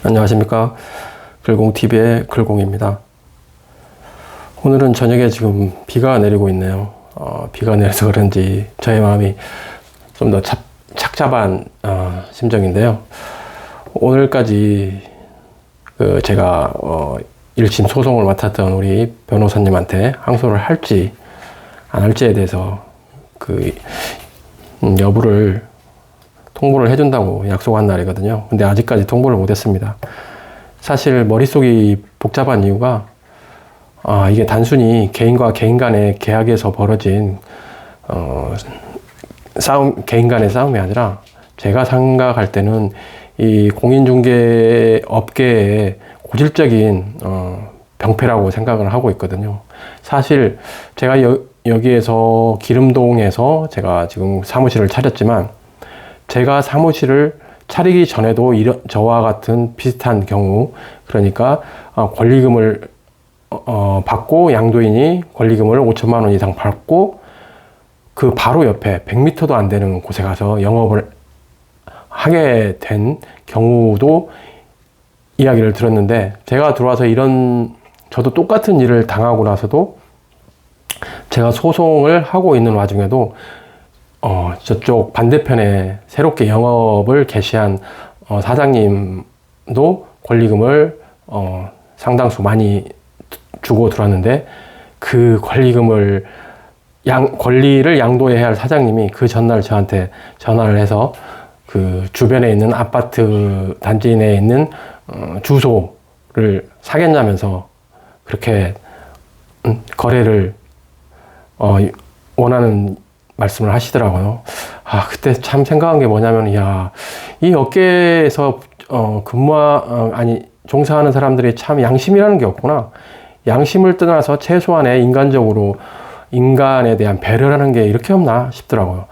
안녕하십니까. 글공TV의 글공입니다. 오늘은 저녁에 지금 비가 내리고 있네요. 비가 내려서 그런지 저의 마음이 좀 더 착잡한 심정인데요. 오늘까지 제가 1심 소송을 맡았던 우리 변호사님한테 항소를 할지 안 할지에 대해서 여부를 통보를 해준다고 약속한 날이거든요. 근데 아직까지 통보를 못했습니다. 사실 머릿속이 복잡한 이유가 이게 단순히 개인과 개인 간의 계약에서 벌어진 개인 간의 싸움이 아니라 제가 생각할 때는 이 공인중개 업계의 고질적인 병폐라고 생각을 하고 있거든요. 사실 제가 여기에서 기름동에서 제가 지금 사무실을 차렸지만 제가 사무실을 차리기 전에도 저와 같은 비슷한 경우, 그러니까 권리금을 받고 양도인이 권리금을 5천만 원 이상 받고 그 바로 옆에 100m도 안 되는 곳에 가서 영업을 하게 된 경우도 이야기를 들었는데, 제가 들어와서 저도 똑같은 일을 당하고 나서도 제가 소송을 하고 있는 와중에도 저쪽 반대편에 새롭게 영업을 개시한 사장님도 권리금을 상당수 많이 주고 들어왔는데, 그 권리금을 권리를 양도해야 할 사장님이 그 전날 저한테 전화를 해서 그 주변에 있는 아파트 단지 내에 있는 주소를 사겠냐면서 그렇게 거래를 원하는 말씀을 하시더라고요. 그때 참 생각한 게 뭐냐면, 이 업계에서 종사하는 사람들이 참 양심이라는 게 없구나. 양심을 떠나서 최소한의 인간에 대한 배려라는 게 이렇게 없나 싶더라고요.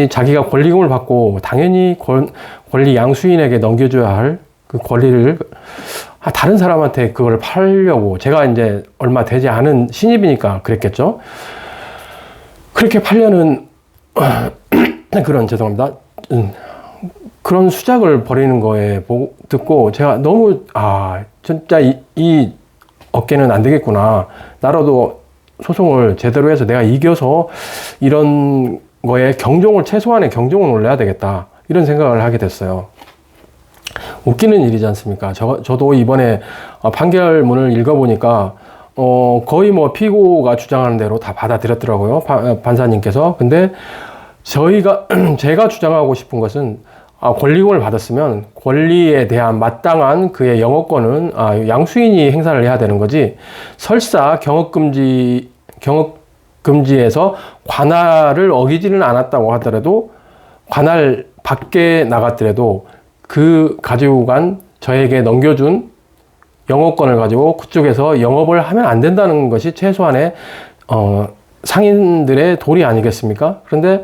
자기가 권리금을 받고 당연히 권리 양수인에게 넘겨줘야 할 그 권리를 다른 사람한테 그걸 팔려고, 제가 이제 얼마 되지 않은 신입이니까 그랬겠죠. 그렇게 팔려는 죄송합니다. 그런 수작을 벌이는 거에 듣고 제가 너무 진짜 이 업계는 안 되겠구나. 나라도 소송을 제대로 해서 내가 이겨서 이런 거에 최소한의 경종을 울려야 되겠다, 이런 생각을 하게 됐어요. 웃기는 일이지 않습니까? 저도 이번에 판결문을 읽어보니까 거의 피고가 주장하는 대로 다 받아들였더라고요, 판사님께서. 근데 제가 주장하고 싶은 것은, 권리금을 받았으면 권리에 대한 마땅한 그의 영업권은 양수인이 행사를 해야 되는 거지, 설사 경업금지에서 관할을 어기지는 않았다고 하더라도, 관할 밖에 나갔더라도 가지고 간 저에게 넘겨준 영업권을 가지고 그쪽에서 영업을 하면 안 된다는 것이 최소한의 상인들의 도리 아니겠습니까? 그런데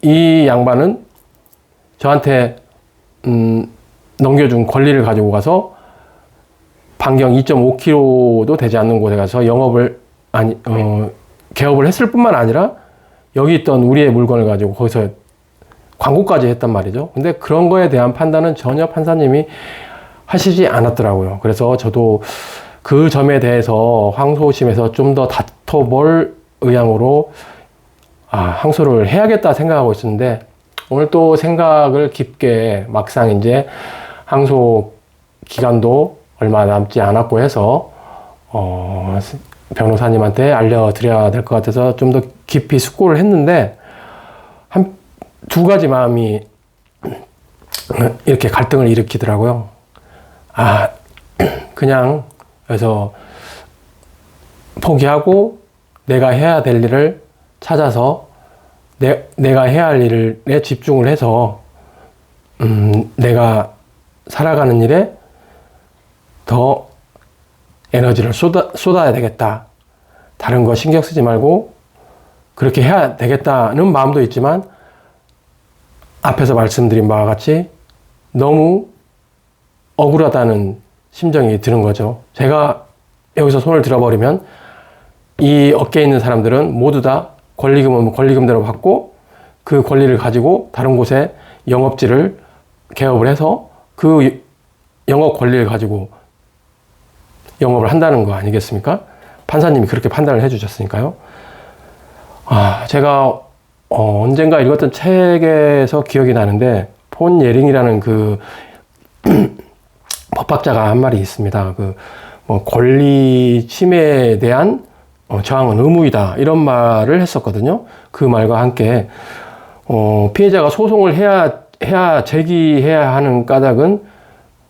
이 양반은 저한테 넘겨준 권리를 가지고 가서 반경 2.5km도 되지 않는 곳에 가서 개업을 했을 뿐만 아니라 여기 있던 우리의 물건을 가지고 거기서 광고까지 했단 말이죠. 근데 그런 거에 대한 판단은 전혀 판사님이 하시지 않았더라고요. 그래서 저도 그 점에 대해서 항소심에서 좀 더 다퉈볼 의향으로 항소를 해야겠다 생각하고 있었는데, 오늘 또 생각을 깊게, 막상 이제 항소 기간도 얼마 남지 않았고 해서 변호사님한테 알려드려야 될 것 같아서 좀 더 깊이 숙고를 했는데, 한 두 가지 마음이 이렇게 갈등을 일으키더라고요. 그냥 그래서 포기하고 내가 해야 될 일을 찾아서 내가 해야 할 일에 집중을 해서 내가 살아가는 일에 더 에너지를 쏟아야 되겠다. 다른 거 신경 쓰지 말고 그렇게 해야 되겠다는 마음도 있지만, 앞에서 말씀드린 바와 같이 너무 억울하다는 심정이 드는 거죠. 제가 여기서 손을 들어버리면 이 업계에 있는 사람들은 모두 다 권리금은 권리금대로 받고 그 권리를 가지고 다른 곳에 영업지를 개업을 해서 그 영업 권리를 가지고 영업을 한다는 거 아니겠습니까? 판사님이 그렇게 판단을 해주셨으니까요. 제가 언젠가 읽었던 책에서 기억이 나는데 폰 예링이라는 그 법학자가 한 말이 있습니다. 권리 침해에 대한 저항은 의무이다, 이런 말을 했었거든요. 그 말과 함께 피해자가 소송을 해야 제기해야 하는 까닭은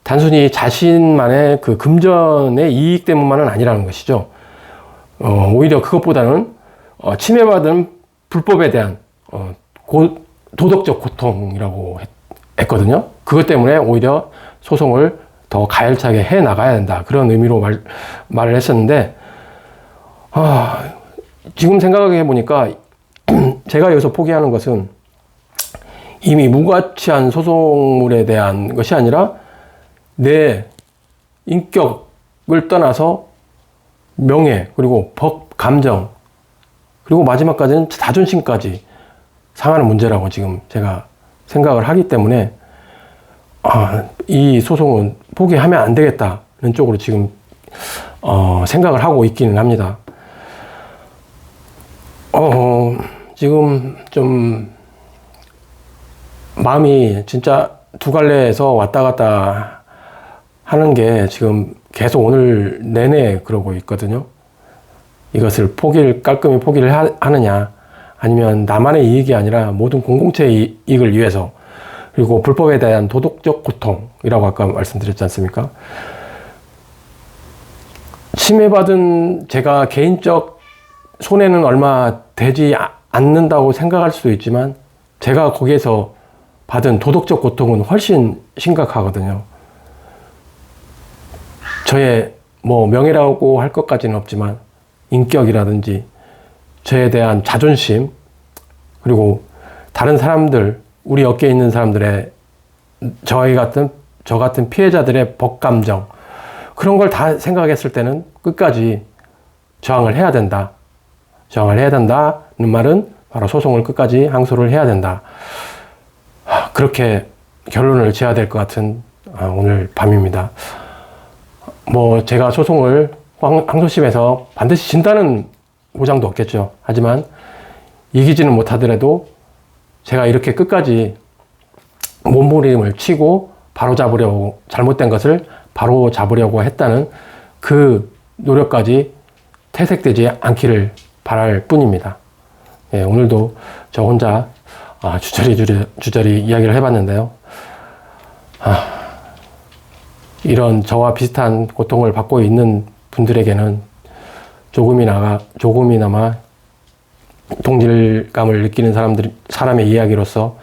단순히 자신만의 그 금전의 이익 때문만은 아니라는 것이죠. 오히려 그것보다는 침해받은 불법에 대한 도덕적 고통이라고 했거든요. 그것 때문에 오히려 소송을 더 가열차게 해 나가야 된다, 그런 의미로 말을 했었는데, 지금 생각해 보니까 제가 여기서 포기하는 것은 이미 무가치한 소송물에 대한 것이 아니라 내 인격을 떠나서 명예, 그리고 법, 감정, 그리고 마지막까지는 자존심까지 상하는 문제라고 지금 제가 생각을 하기 때문에 이 소송은 포기하면 안 되겠다는 쪽으로 지금 생각을 하고 있기는 합니다. 지금 좀 마음이 진짜 두 갈래에서 왔다 갔다 하는 게 지금 계속 오늘 내내 그러고 있거든요. 이것을 깔끔히 포기를 하느냐, 아니면 나만의 이익이 아니라 모든 공동체의 이익을 위해서, 그리고 불법에 대한 도덕적 고통이라고 아까 말씀드렸지 않습니까? 침해받은 제가 개인적 손해는 얼마 되지 않는다고 생각할 수도 있지만, 제가 거기에서 받은 도덕적 고통은 훨씬 심각하거든요. 저의 명예라고 할 것까지는 없지만 인격이라든지 저에 대한 자존심, 그리고 다른 사람들, 우리 업계에 있는 사람들의 저 같은 피해자들의 법감정, 그런 걸 다 생각했을 때는 끝까지 저항을 해야 된다. 저항을 해야 된다는 말은 바로 소송을 끝까지 항소를 해야 된다. 그렇게 결론을 지어야 될 것 같은 오늘 밤입니다. 제가 소송을 항소심에서 반드시 진다는 보장도 없겠죠. 하지만 이기지는 못하더라도 제가 이렇게 끝까지 몸부림을 치고 잘못된 것을 바로 잡으려고 했다는 그 노력까지 퇴색되지 않기를 바랄 뿐입니다. 예, 오늘도 저 혼자 주저리 이야기를 해봤는데요. 이런 저와 비슷한 고통을 받고 있는 분들에게는 조금이나마 동질감을 느끼는 사람의 이야기로서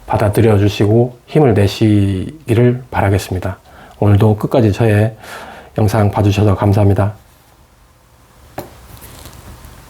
받아들여 주시고 힘을 내시기를 바라겠습니다. 오늘도 끝까지 저의 영상 봐주셔서 감사합니다.